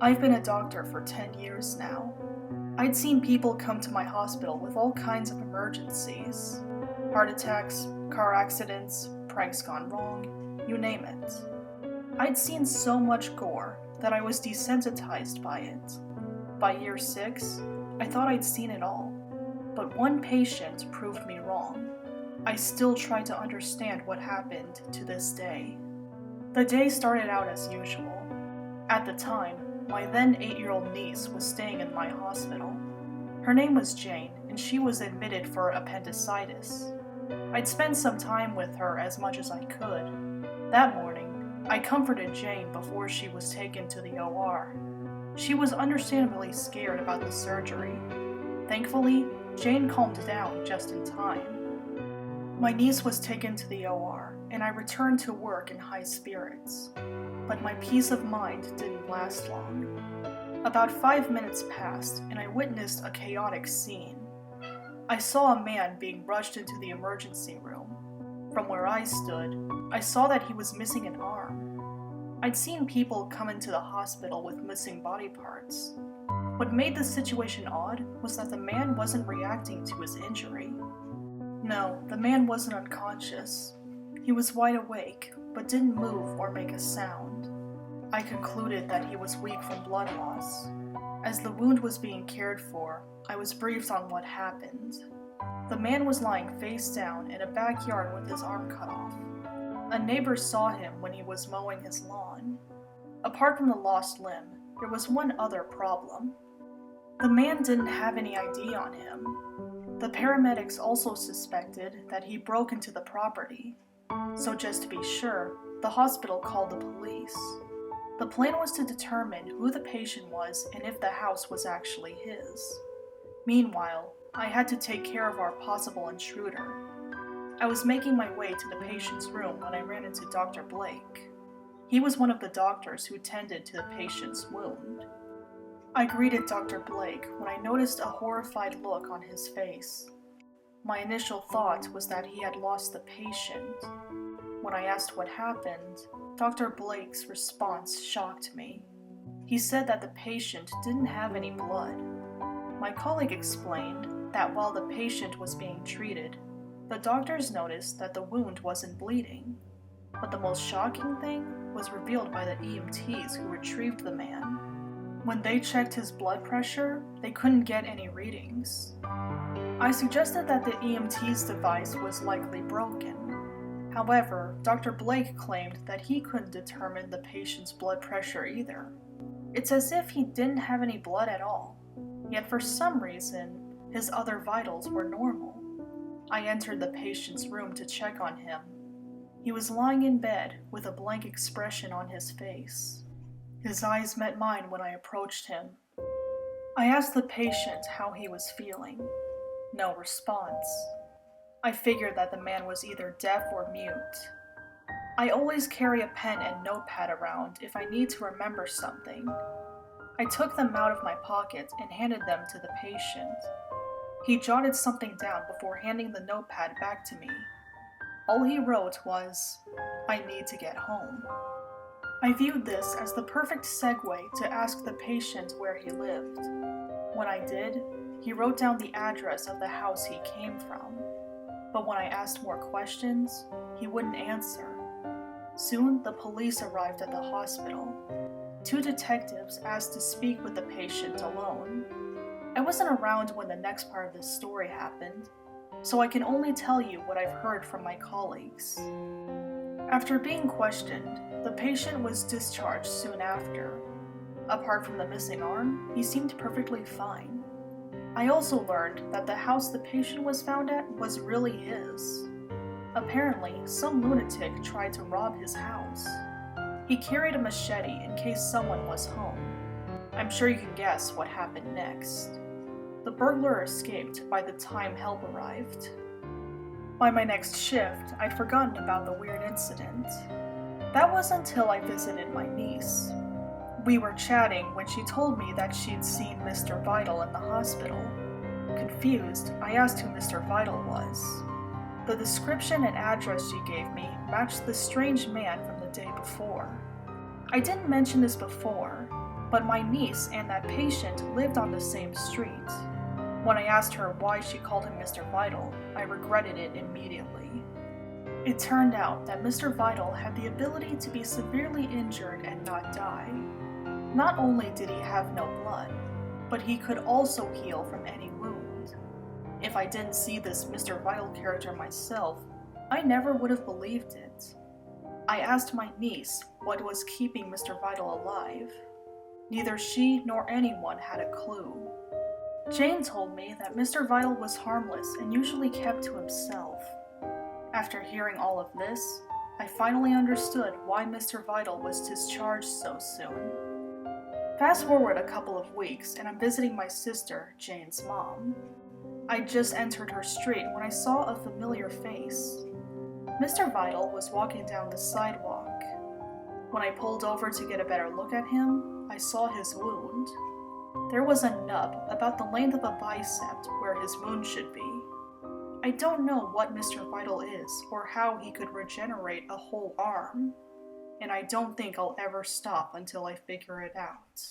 I've been a doctor for 10 years now. I'd seen people come to my hospital with all kinds of emergencies. Heart attacks, car accidents, pranks gone wrong, you name it. I'd seen so much gore that I was desensitized by it. By year 6, I thought I'd seen it all. But one patient proved me wrong. I still try to understand what happened to this day. The day started out as usual. At the time, my then 8-year-old niece was staying in my hospital. Her name was Jane, and she was admitted for appendicitis. I'd spend some time with her as much as I could. That morning, I comforted Jane before she was taken to the OR. She was understandably scared about the surgery. Thankfully, Jane calmed down just in time. My niece was taken to the OR, and I returned to work in high spirits. But my peace of mind didn't last long. About 5 minutes passed, and I witnessed a chaotic scene. I saw a man being rushed into the emergency room. From where I stood, I saw that he was missing an arm. I'd seen people come into the hospital with missing body parts. What made the situation odd was that the man wasn't reacting to his injury. No, the man wasn't unconscious. He was wide awake, but didn't move or make a sound. I concluded that he was weak from blood loss. As the wound was being cared for, I was briefed on what happened. The man was lying face down in a backyard with his arm cut off. A neighbor saw him when he was mowing his lawn. Apart from the lost limb, there was one other problem. The man didn't have any ID on him. The paramedics also suspected that he broke into the property. So just to be sure, the hospital called the police. The plan was to determine who the patient was and if the house was actually his. Meanwhile, I had to take care of our possible intruder. I was making my way to the patient's room when I ran into Dr. Blake. He was one of the doctors who tended to the patient's wound. I greeted Dr. Blake when I noticed a horrified look on his face. My initial thought was that he had lost the patient. When I asked what happened, Dr. Blake's response shocked me. He said that the patient didn't have any blood. My colleague explained that while the patient was being treated, the doctors noticed that the wound wasn't bleeding. But the most shocking thing was revealed by the EMTs who retrieved the man. When they checked his blood pressure, they couldn't get any readings. I suggested that the EMT's device was likely broken. However, Dr. Blake claimed that he couldn't determine the patient's blood pressure either. It's as if he didn't have any blood at all, yet for some reason, his other vitals were normal. I entered the patient's room to check on him. He was lying in bed with a blank expression on his face. His eyes met mine when I approached him. I asked the patient how he was feeling. No response. I figured that the man was either deaf or mute. I always carry a pen and notepad around if I need to remember something. I took them out of my pocket and handed them to the patient. He jotted something down before handing the notepad back to me. All he wrote was, "I need to get home." I viewed this as the perfect segue to ask the patient where he lived. When I did, he wrote down the address of the house he came from. But when I asked more questions, he wouldn't answer. Soon, the police arrived at the hospital. 2 detectives asked to speak with the patient alone. I wasn't around when the next part of this story happened, so I can only tell you what I've heard from my colleagues. After being questioned, the patient was discharged soon after. Apart from the missing arm, he seemed perfectly fine. I also learned that the house the patient was found at was really his. Apparently, some lunatic tried to rob his house. He carried a machete in case someone was home. I'm sure you can guess what happened next. The burglar escaped by the time help arrived. By my next shift, I'd forgotten about the weird incident. That was until I visited my niece. We were chatting when she told me that she'd seen Mr. Vital in the hospital. Confused, I asked who Mr. Vital was. The description and address she gave me matched the strange man from the day before. I didn't mention this before, but my niece and that patient lived on the same street. When I asked her why she called him Mr. Vital, I regretted it immediately. It turned out that Mr. Vital had the ability to be severely injured and not die. Not only did he have no blood, but he could also heal from any wound. If I didn't see this Mr. Vital character myself, I never would have believed it. I asked my niece what was keeping Mr. Vital alive. Neither she nor anyone had a clue. Jane told me that Mr. Vital was harmless and usually kept to himself. After hearing all of this, I finally understood why Mr. Vital was discharged so soon. Fast forward a couple of weeks and I'm visiting my sister, Jane's mom. I just entered her street when I saw a familiar face. Mr. Vital was walking down the sidewalk. When I pulled over to get a better look at him, I saw his wound. There was a nub about the length of a bicep where his wound should be. I don't know what Mr. Vital is or how he could regenerate a whole arm, and I don't think I'll ever stop until I figure it out.